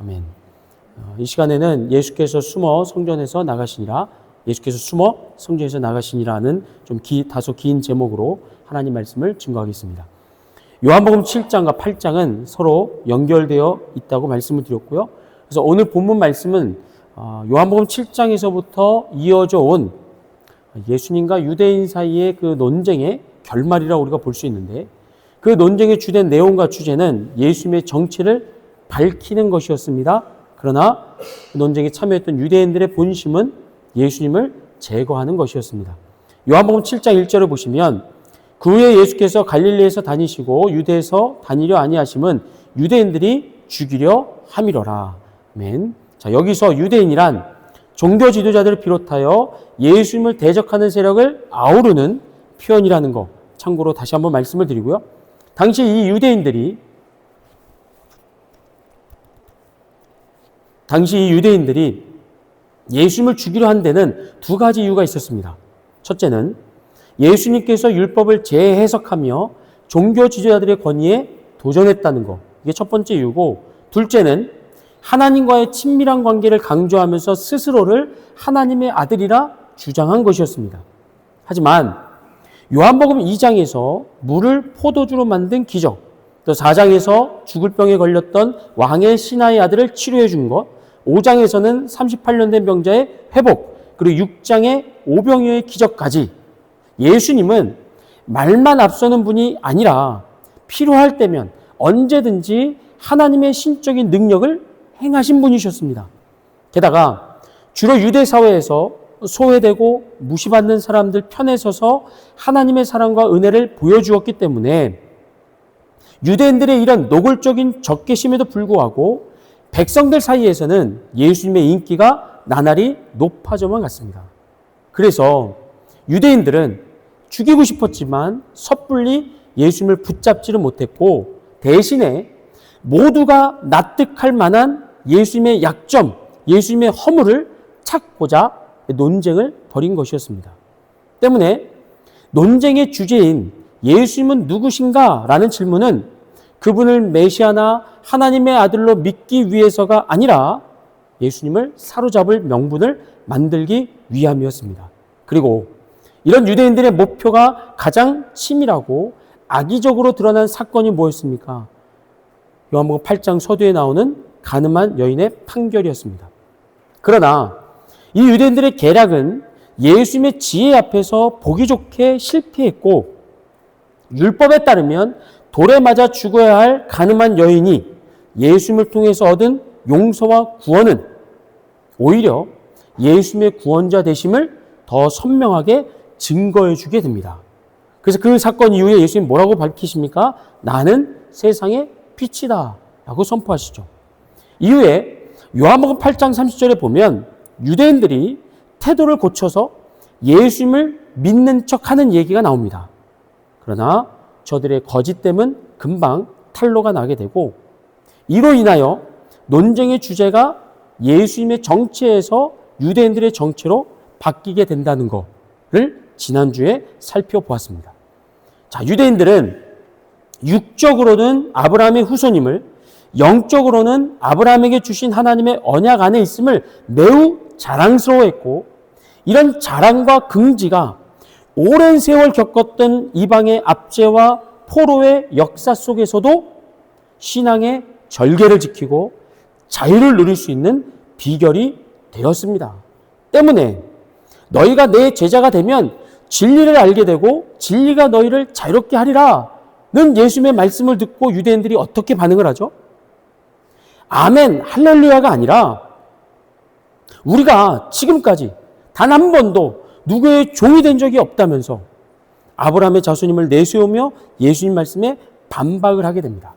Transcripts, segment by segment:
아멘. 이 시간에는 예수께서 숨어 성전에서 나가시니라는 좀 다소 긴 제목으로 하나님 말씀을 증거하겠습니다. 요한복음 7장과 8장은 서로 연결되어 있다고 말씀을 드렸고요. 그래서 오늘 본문 말씀은 요한복음 7장에서부터 이어져 온 예수님과 유대인 사이의 그 논쟁의 결말이라고 우리가 볼 수 있는데, 그 논쟁의 주된 내용과 주제는 예수님의 정체를 밝히는 것이었습니다. 그러나 그 논쟁에 참여했던 유대인들의 본심은 예수님을 제거하는 것이었습니다. 요한복음 7장 1절을 보시면, 그 후에 예수께서 갈릴리에서 다니시고 유대에서 다니려 아니하심은 유대인들이 죽이려 함이로라. 아멘. 자, 여기서 유대인이란 종교 지도자들을 비롯하여 예수님을 대적하는 세력을 아우르는 표현이라는 거, 참고로 다시 한번 말씀을 드리고요. 당시 이 유대인들이 예수님을 죽이려 한 데는 두 가지 이유가 있었습니다. 첫째는 예수님께서 율법을 재해석하며 종교 지도자들의 권위에 도전했다는 것, 이게 첫 번째 이유고, 둘째는 하나님과의 친밀한 관계를 강조하면서 스스로를 하나님의 아들이라 주장한 것이었습니다. 하지만 요한복음 2장에서 물을 포도주로 만든 기적, 또 4장에서 죽을 병에 걸렸던 왕의 신하의 아들을 치료해 준 것, 5장에서는 38년 된 병자의 회복, 그리고 6장의 오병이어의 기적까지 예수님은 말만 앞서는 분이 아니라 필요할 때면 언제든지 하나님의 신적인 능력을 행하신 분이셨습니다. 게다가 주로 유대 사회에서 소외되고 무시받는 사람들 편에 서서 하나님의 사랑과 은혜를 보여주었기 때문에 유대인들의 이런 노골적인 적개심에도 불구하고 백성들 사이에서는 예수님의 인기가 나날이 높아져만 갔습니다. 그래서 유대인들은 죽이고 싶었지만 섣불리 예수님을 붙잡지를 못했고, 대신에 모두가 납득할 만한 예수님의 약점, 예수님의 허물을 찾고자 논쟁을 벌인 것이었습니다. 때문에 논쟁의 주제인 예수님은 누구신가? 라는 질문은 그분을 메시아나 하나님의 아들로 믿기 위해서가 아니라 예수님을 사로잡을 명분을 만들기 위함이었습니다. 그리고 이런 유대인들의 목표가 가장 치밀하고 악의적으로 드러난 사건이 뭐였습니까? 요한복음 8장 서두에 나오는 간음한 여인의 판결이었습니다. 그러나 이 유대인들의 계략은 예수님의 지혜 앞에서 보기 좋게 실패했고, 율법에 따르면 돌에 맞아 죽어야 할 간음한 여인이 예수님을 통해서 얻은 용서와 구원은 오히려 예수님의 구원자 되심을 더 선명하게 증거해 주게 됩니다. 그래서 그 사건 이후에 예수님 뭐라고 밝히십니까? 나는 세상의 빛이다 라고 선포하시죠. 이후에 요한복음 8장 30절에 보면 유대인들이 태도를 고쳐서 예수님을 믿는 척하는 얘기가 나옵니다. 그러나 저들의 거짓됨은 금방 탄로가 나게 되고, 이로 인하여 논쟁의 주제가 예수님의 정체에서 유대인들의 정체로 바뀌게 된다는 것을 지난주에 살펴보았습니다. 자, 유대인들은 육적으로는 아브라함의 후손임을, 영적으로는 아브라함에게 주신 하나님의 언약 안에 있음을 매우 자랑스러워했고, 이런 자랑과 긍지가 오랜 세월 겪었던 이방의 압제와 포로의 역사 속에서도 신앙의 절개를 지키고 자유를 누릴 수 있는 비결이 되었습니다. 때문에 너희가 내 제자가 되면 진리를 알게 되고 진리가 너희를 자유롭게 하리라는 예수님의 말씀을 듣고 유대인들이 어떻게 반응을 하죠? 아멘, 할렐루야가 아니라 우리가 지금까지 단 한 번도 누구의 종이 된 적이 없다면서 아브라함의 자손임을 내세우며 예수님 말씀에 반박을 하게 됩니다.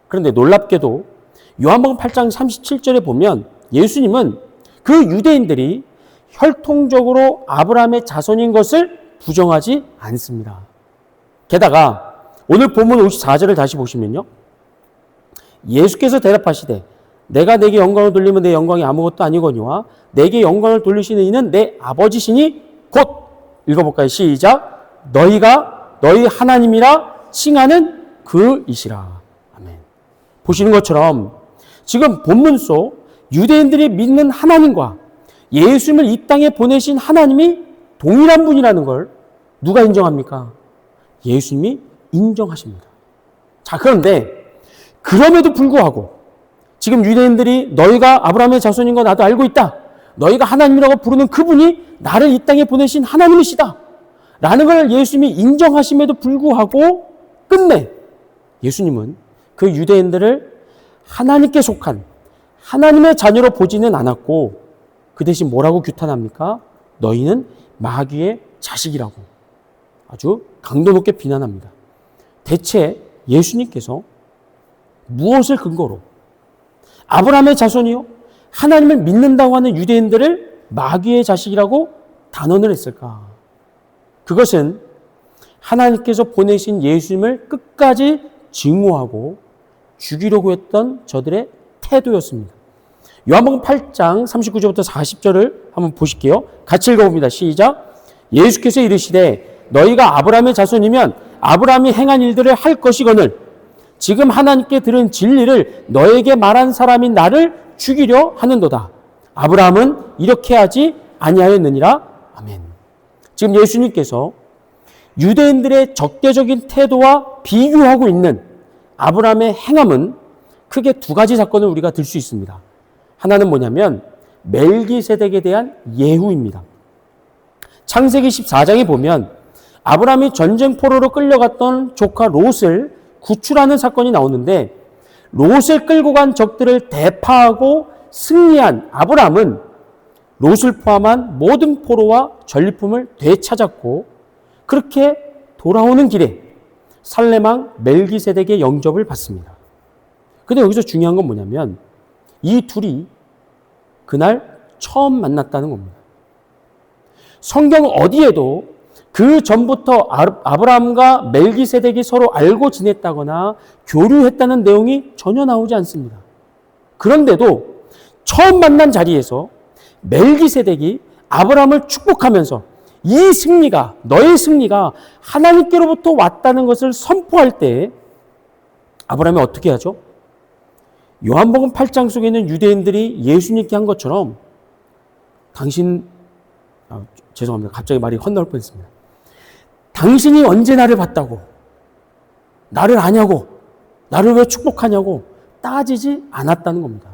그런데 놀랍게도 요한복음 8장 37절에 보면 예수님은 그 유대인들이 혈통적으로 아브라함의 자손인 것을 부정하지 않습니다. 게다가 오늘 본문 54절을 다시 보시면요, 예수께서 대답하시되 내가 내게 영광을 돌리면 내 영광이 아무것도 아니거니와 내게 영광을 돌리시는 이는 내 아버지시니 곧, 읽어볼까요? 시작. 너희가 너희 하나님이라 칭하는 그이시라. 아멘. 보시는 것처럼 지금 본문 속 유대인들이 믿는 하나님과 예수님을 이 땅에 보내신 하나님이 동일한 분이라는 걸 누가 인정합니까? 예수님이 인정하십니다. 자, 그런데 그럼에도 불구하고 지금 유대인들이 너희가 아브라함의 자손인 거 나도 알고 있다. 너희가 하나님이라고 부르는 그분이 나를 이 땅에 보내신 하나님이시다. 라는 걸 예수님이 인정하심에도 불구하고 끝내 예수님은 그 유대인들을 하나님께 속한 하나님의 자녀로 보지는 않았고 그 대신 뭐라고 규탄합니까? 너희는 마귀의 자식이라고 아주 강도 높게 비난합니다. 대체 예수님께서 무엇을 근거로 아브라함의 자손이요? 하나님을 믿는다고 하는 유대인들을 마귀의 자식이라고 단언을 했을까? 그것은 하나님께서 보내신 예수님을 끝까지 증오하고 죽이려고 했던 저들의 태도였습니다. 요한복음 8장 39절부터 40절을 한번 보실게요. 같이 읽어봅니다. 시작. 예수께서 이르시되 너희가 아브라함의 자손이면 아브라함이 행한 일들을 할 것이거늘 지금 하나님께 들은 진리를 너에게 말한 사람인 나를 죽이려 하는도다. 아브라함은 이렇게 하지 아니하였느니라. 아멘. 지금 예수님께서 유대인들의 적대적인 태도와 비교하고 있는 아브라함의 행함은 크게 두 가지 사건을 우리가 들 수 있습니다. 하나는 뭐냐면 멜기세덱에 대한 예후입니다. 창세기 14장에 보면 아브라함이 전쟁 포로로 끌려갔던 조카 롯을 구출하는 사건이 나오는데 롯을 끌고 간 적들을 대파하고 승리한 아브라함은 롯을 포함한 모든 포로와 전리품을 되찾았고 그렇게 돌아오는 길에 살레망 멜기세덱의 영접을 받습니다. 근데 여기서 중요한 건 뭐냐면 이 둘이 그날 처음 만났다는 겁니다. 성경 어디에도 그 전부터 아브라함과 멜기세덱이 서로 알고 지냈다거나 교류했다는 내용이 전혀 나오지 않습니다. 그런데도 처음 만난 자리에서 멜기세덱이 아브라함을 축복하면서 이 승리가 너의 승리가 하나님께로부터 왔다는 것을 선포할 때 아브라함이 어떻게 하죠? 요한복음 8장 속에 있는 유대인들이 예수님께 한 것처럼 죄송합니다. 갑자기 말이 헛나올 뻔했습니다. 당신이 언제 나를 봤다고 나를 아냐고 나를 왜 축복하냐고 따지지 않았다는 겁니다.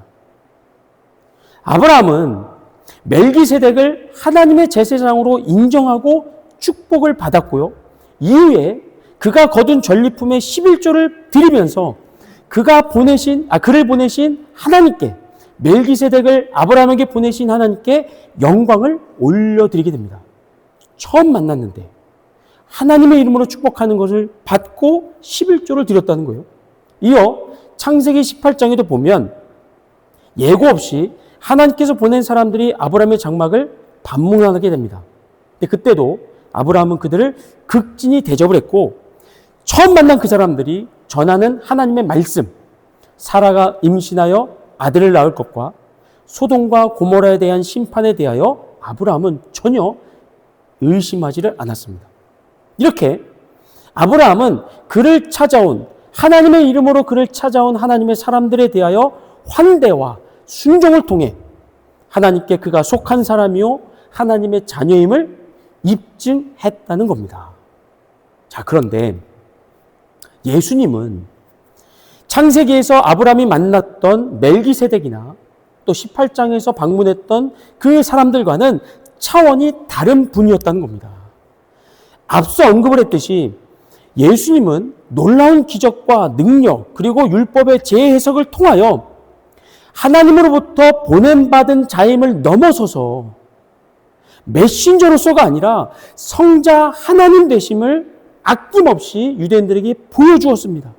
아브라함은 멜기세덱을 하나님의 제사장으로 인정하고 축복을 받았고요. 이후에 그가 거둔 전리품의 11조를 드리면서 그를 보내신 하나님께 멜기세덱을 아브라함에게 보내신 하나님께 영광을 올려드리게 됩니다. 처음 만났는데 하나님의 이름으로 축복하는 것을 받고 11조를 드렸다는 거예요. 이어 창세기 18장에도 보면 예고 없이 하나님께서 보낸 사람들이 아브라함의 장막을 반문하게 됩니다. 근데 그때도 아브라함은 그들을 극진히 대접을 했고 처음 만난 그 사람들이 전하는 하나님의 말씀, 사라가 임신하여 아들을 낳을 것과 소돔과 고모라에 대한 심판에 대하여 아브라함은 전혀 의심하지를 않았습니다. 이렇게 아브라함은 그를 찾아온 하나님의 이름으로 그를 찾아온 하나님의 사람들에 대하여 환대와 순종을 통해 하나님께 그가 속한 사람이요 하나님의 자녀임을 입증했다는 겁니다. 자, 그런데 예수님은 창세기에서 아브라함이 만났던 멜기세덱이나 또 18장에서 방문했던 그 사람들과는 차원이 다른 분이었다는 겁니다. 앞서 언급을 했듯이 예수님은 놀라운 기적과 능력 그리고 율법의 재해석을 통하여 하나님으로부터 보냄받은 자임을 넘어서서 메신저로서가 아니라 성자 하나님 되심을 아낌없이 유대인들에게 보여주었습니다.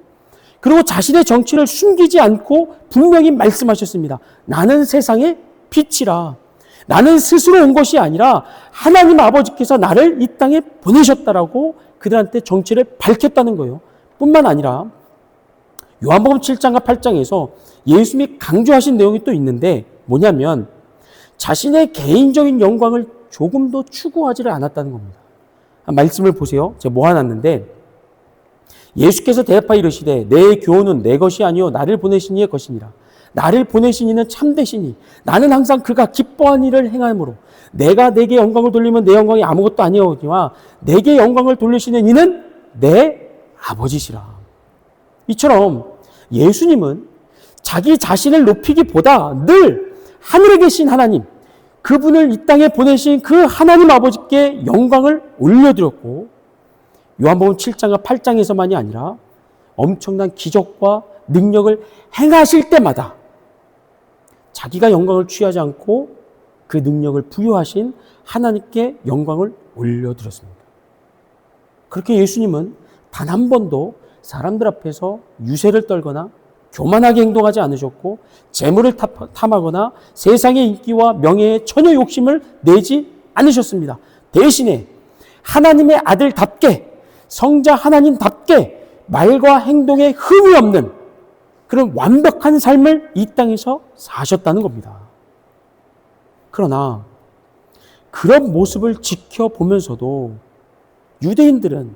그리고 자신의 정체를 숨기지 않고 분명히 말씀하셨습니다. 나는 세상의 빛이라. 나는 스스로 온 것이 아니라 하나님 아버지께서 나를 이 땅에 보내셨다라고 그들한테 정체를 밝혔다는 거예요. 뿐만 아니라 요한복음 7장과 8장에서 예수님이 강조하신 내용이 또 있는데 뭐냐면 자신의 개인적인 영광을 조금도 추구하지를 않았다는 겁니다. 말씀을 보세요. 제가 모아놨는데 예수께서 대답하여 이르시되 내 교훈은 내 것이 아니요 나를 보내신 이의 것이니라. 나를 보내신 이는 참되신 이. 나는 항상 그가 기뻐한 일을 행함으로 내가 내게 영광을 돌리면 내 영광이 아무것도 아니오니와 내게 영광을 돌리시는 이는 내 아버지시라. 이처럼 예수님은 자기 자신을 높이기보다 늘 하늘에 계신 하나님, 그분을 이 땅에 보내신 그 하나님 아버지께 영광을 올려드렸고, 요한복음 7장과 8장에서만이 아니라 엄청난 기적과 능력을 행하실 때마다 자기가 영광을 취하지 않고 그 능력을 부여하신 하나님께 영광을 올려드렸습니다. 그렇게 예수님은 단 한 번도 사람들 앞에서 유세를 떨거나 교만하게 행동하지 않으셨고, 재물을 탐하거나 세상의 인기와 명예에 전혀 욕심을 내지 않으셨습니다. 대신에 하나님의 아들답게, 성자 하나님답게 말과 행동에 흠이 없는 그런 완벽한 삶을 이 땅에서 사셨다는 겁니다. 그러나 그런 모습을 지켜보면서도 유대인들은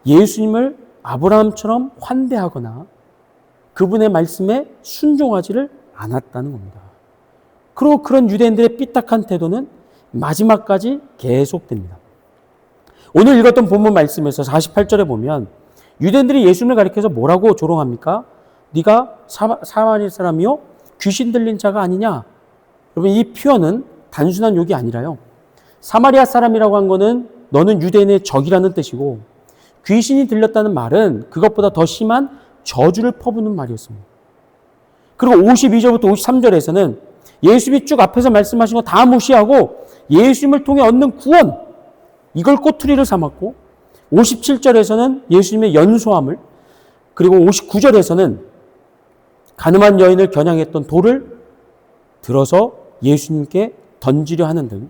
예수님을 아브라함처럼 환대하거나 그분의 말씀에 순종하지를 않았다는 겁니다. 그리고 그런 유대인들의 삐딱한 태도는 마지막까지 계속됩니다. 오늘 읽었던 본문 말씀에서 48절에 보면 유대인들이 예수님을 가리켜서 뭐라고 조롱합니까? 네가 사마리아 사람이요? 귀신 들린 자가 아니냐? 여러분, 이 표현은 단순한 욕이 아니라요. 사마리아 사람이라고 한 거는 너는 유대인의 적이라는 뜻이고, 귀신이 들렸다는 말은 그것보다 더 심한 저주를 퍼부는 말이었습니다. 그리고 52절부터 53절에서는 예수님이 쭉 앞에서 말씀하신 거 다 무시하고 예수님을 통해 얻는 구원, 이걸 꼬투리를 삼았고, 57절에서는 예수님의 연소함을, 그리고 59절에서는 가늠한 여인을 겨냥했던 돌을 들어서 예수님께 던지려 하는 등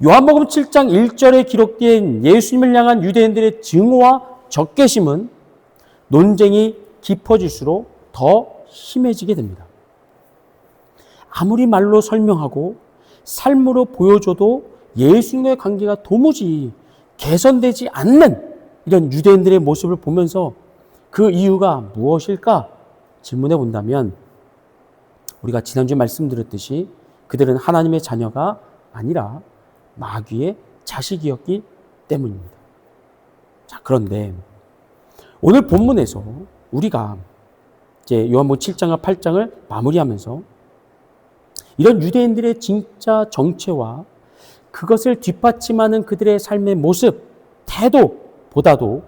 요한복음 7장 1절에 기록된 예수님을 향한 유대인들의 증오와 적개심은 논쟁이 깊어질수록 더 심해지게 됩니다. 아무리 말로 설명하고 삶으로 보여줘도 예수님과의 관계가 도무지 개선되지 않는 이런 유대인들의 모습을 보면서 그 이유가 무엇일까 질문해 본다면, 우리가 지난주에 말씀드렸듯이 그들은 하나님의 자녀가 아니라 마귀의 자식이었기 때문입니다. 자, 그런데 오늘 본문에서 우리가 이제 요한복음 7장과 8장을 마무리하면서 이런 유대인들의 진짜 정체와 그것을 뒷받침하는 그들의 삶의 모습, 태도보다도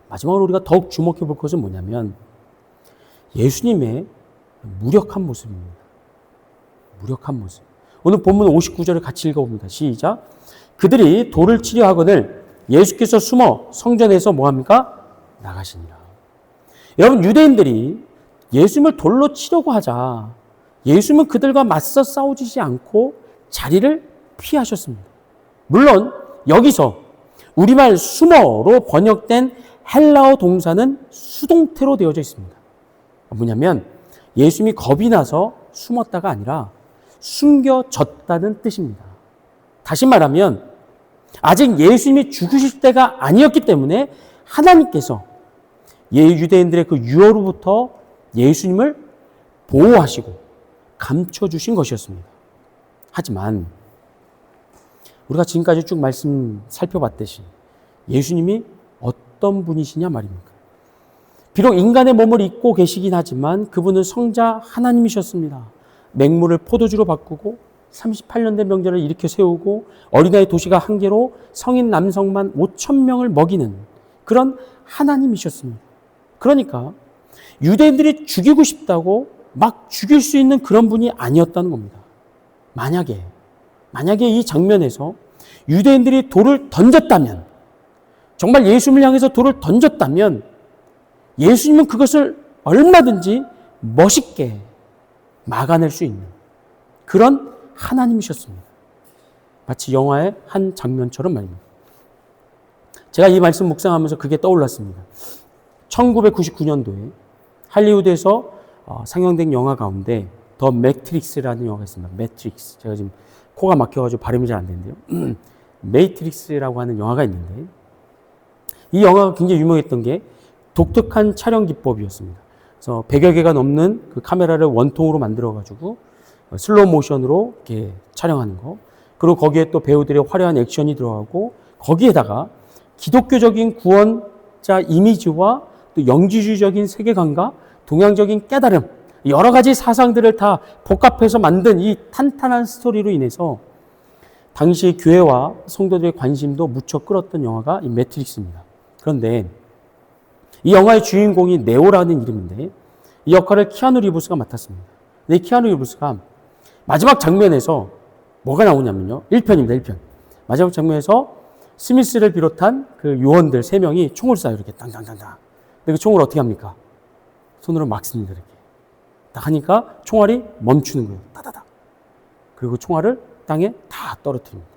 마지막으로 우리가 더욱 주목해 볼 것은 뭐냐면 예수님의 무력한 모습입니다. 무력한 모습. 오늘 본문 59절을 같이 읽어봅니다. 시작. 그들이 돌을 치려 하거늘 예수께서 숨어 성전에서 뭐합니까? 나가시니라. 여러분, 유대인들이 예수님을 돌로 치려고 하자 예수님은 그들과 맞서 싸우지 않고 자리를 피하셨습니다. 물론 여기서 우리말 숨어로 번역된 헬라어 동사는 수동태로 되어져 있습니다. 뭐냐면 예수님이 겁이 나서 숨었다가 아니라 숨겨졌다는 뜻입니다. 다시 말하면 아직 예수님이 죽으실 때가 아니었기 때문에 하나님께서 유대인들의 그 유혹으로부터 예수님을 보호하시고 감춰주신 것이었습니다. 하지만 우리가 지금까지 쭉 말씀 살펴봤듯이 예수님이 어떤 분이시냐 말입니까? 비록 인간의 몸을 입고 계시긴 하지만 그분은 성자 하나님이셨습니다. 맹물을 포도주로 바꾸고 38년 된 명절을 일으켜 세우고 어린아이 도시가 한 개로 성인 남성만 5,000명을 먹이는 그런 하나님이셨습니다. 그러니까 유대인들이 죽이고 싶다고 막 죽일 수 있는 그런 분이 아니었다는 겁니다. 만약에 이 장면에서 유대인들이 돌을 던졌다면, 정말 예수님을 향해서 돌을 던졌다면 예수님은 그것을 얼마든지 멋있게 막아낼 수 있는 그런 하나님이셨습니다. 마치 영화의 한 장면처럼 말입니다. 제가 이 말씀 묵상하면서 그게 떠올랐습니다. 1999년도에 할리우드에서 상영된 영화 가운데 더 매트릭스라는 영화가 있습니다. 매트릭스. 제가 지금 코가 막혀가지고 발음이 잘 안 되는데요. 매트릭스라고 하는 영화가 있는데 이 영화가 굉장히 유명했던 게 독특한 촬영 기법이었습니다. 그래서 100여 개가 넘는 그 카메라를 원통으로 만들어가지고 슬로우 모션으로 이렇게 촬영하는 거. 그리고 거기에 또 배우들의 화려한 액션이 들어가고 거기에다가 기독교적인 구원자 이미지와 또 영지주의적인 세계관과 동양적인 깨달음, 여러 가지 사상들을 다 복합해서 만든 이 탄탄한 스토리로 인해서 당시 교회와 성도들의 관심도 무척 끌었던 영화가 이 매트릭스입니다. 그런데 이 영화의 주인공이 네오라는 이름인데 이 역할을 키아누 리브스가 맡았습니다. 근데 키아누 리브스가 마지막 장면에서 뭐가 나오냐면요. 1편입니다. 1편. 마지막 장면에서 스미스를 비롯한 그 요원들 3명이 총을 쏴요. 이렇게 땅땅땅땅. 근데 그 총을 어떻게 합니까? 손으로 막 씁니다. 이렇게. 딱 하니까 총알이 멈추는 거예요. 따다닥. 그리고 총알을 땅에 다 떨어뜨립니다.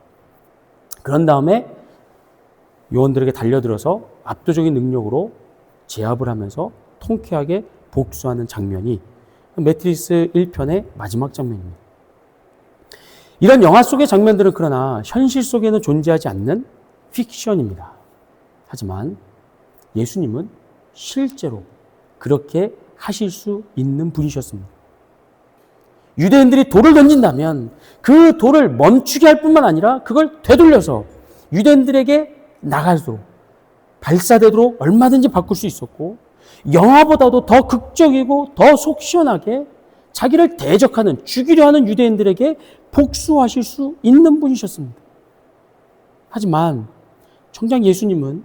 그런 다음에 요원들에게 달려들어서 압도적인 능력으로 제압을 하면서 통쾌하게 복수하는 장면이 매트릭스 1편의 마지막 장면입니다. 이런 영화 속의 장면들은 그러나 현실 속에는 존재하지 않는 픽션입니다. 하지만 예수님은 실제로 그렇게 하실 수 있는 분이셨습니다. 유대인들이 돌을 던진다면 그 돌을 멈추게 할 뿐만 아니라 그걸 되돌려서 유대인들에게 나가도록 발사되도록 얼마든지 바꿀 수 있었고 영화보다도 더 극적이고 더 속 시원하게 자기를 대적하는 죽이려 하는 유대인들에게 복수하실 수 있는 분이셨습니다. 하지만 정작 예수님은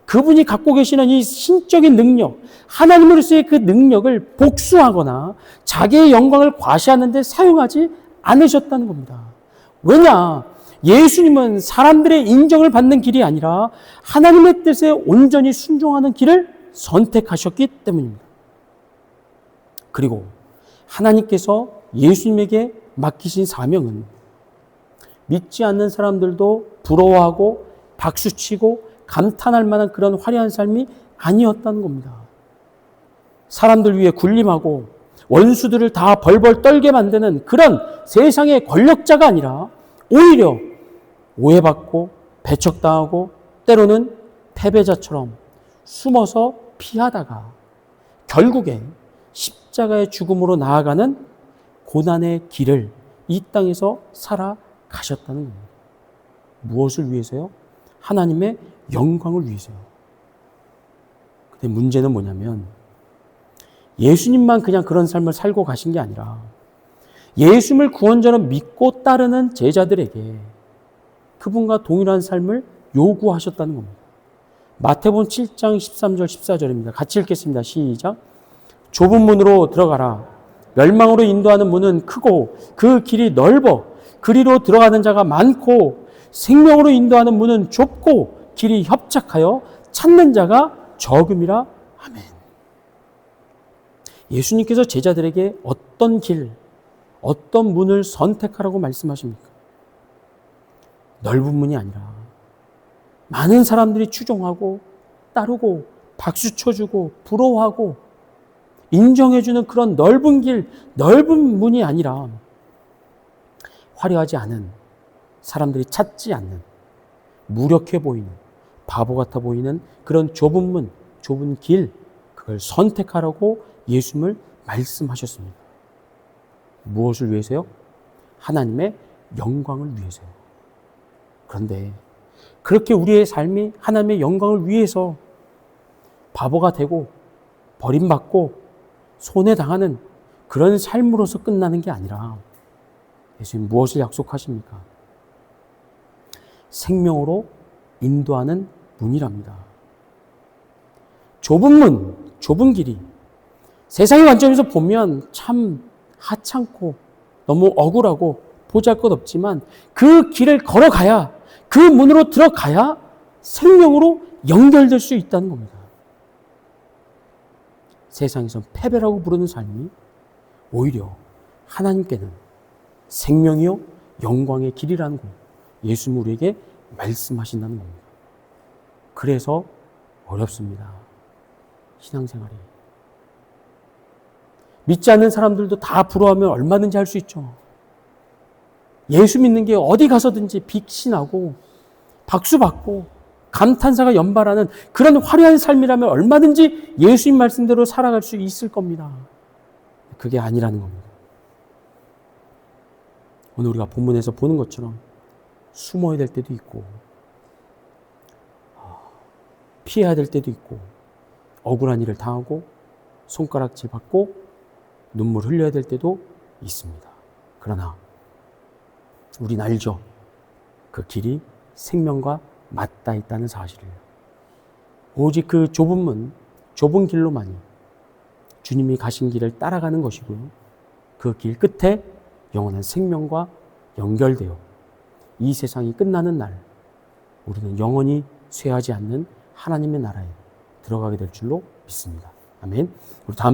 그분이 갖고 계시는 이 신적인 능력, 하나님으로서의 그 능력을 복수하거나 자기의 영광을 과시하는 데 사용하지 않으셨다는 겁니다. 왜냐? 예수님은 사람들의 인정을 받는 길이 아니라 하나님의 뜻에 온전히 순종하는 길을 선택하셨기 때문입니다. 그리고 하나님께서 예수님에게 맡기신 사명은 믿지 않는 사람들도 부러워하고 박수치고 감탄할 만한 그런 화려한 삶이 아니었다는 겁니다. 사람들 위해 군림하고 원수들을 다 벌벌 떨게 만드는 그런 세상의 권력자가 아니라 오히려 오해받고 배척당하고 때로는 패배자처럼 숨어서 피하다가 결국에 십자가의 죽음으로 나아가는 고난의 길을 이 땅에서 살아가셨다는 겁니다. 무엇을 위해서요? 하나님의 영광을 위해서요. 근데 문제는 뭐냐면 예수님만 그냥 그런 삶을 살고 가신 게 아니라 예수님을 구원자로 믿고 따르는 제자들에게 그분과 동일한 삶을 요구하셨다는 겁니다. 마태복음 7장 13절 14절입니다. 같이 읽겠습니다. 시작. 좁은 문으로 들어가라. 멸망으로 인도하는 문은 크고 그 길이 넓어 그리로 들어가는 자가 많고 생명으로 인도하는 문은 좁고 길이 협착하여 찾는 자가 적음이라. 아멘. 예수님께서 제자들에게 어떤 길, 어떤 문을 선택하라고 말씀하십니까? 넓은 문이 아니라 많은 사람들이 추종하고 따르고 박수 쳐주고 부러워하고 인정해주는 그런 넓은 길, 넓은 문이 아니라 화려하지 않은, 사람들이 찾지 않는, 무력해 보이는, 바보 같아 보이는 그런 좁은 문, 좁은 길, 그걸 선택하라고 예수님을 말씀하셨습니다. 무엇을 위해서요? 하나님의 영광을 위해서요. 그런데 그렇게 우리의 삶이 하나님의 영광을 위해서 바보가 되고 버림받고 손해당하는 그런 삶으로서 끝나는 게 아니라 예수님 무엇을 약속하십니까? 생명으로 인도하는 문이랍니다. 좁은 문, 좁은 길이 세상의 관점에서 보면 참 하찮고 너무 억울하고 보잘것없지만 그 길을 걸어가야, 그 문으로 들어가야 생명으로 연결될 수 있다는 겁니다. 세상에서 패배라고 부르는 삶이 오히려 하나님께는 생명이요 영광의 길이라는 거 예수님 우리에게 말씀하신다는 겁니다. 그래서 어렵습니다. 신앙생활이. 믿지 않는 사람들도 다 부러워하면 얼마든지 할 수 있죠. 예수 믿는 게 어디 가서든지 빅신하고 박수받고 감탄사가 연발하는 그런 화려한 삶이라면 얼마든지 예수님 말씀대로 살아갈 수 있을 겁니다. 그게 아니라는 겁니다. 오늘 우리가 본문에서 보는 것처럼 숨어야 될 때도 있고 피해야 될 때도 있고 억울한 일을 당하고 손가락질 받고 눈물 흘려야 될 때도 있습니다. 그러나 우린 알죠. 그 길이 생명과 맞닿아 있다는 사실을. 오직 그 좁은 문, 좁은 길로만이 주님이 가신 길을 따라가는 것이고요. 그 길 끝에 영원한 생명과 연결되어 이 세상이 끝나는 날 우리는 영원히 쇠하지 않는 하나님의 나라에 들어가게 될 줄로 믿습니다. 아멘. 우리 다음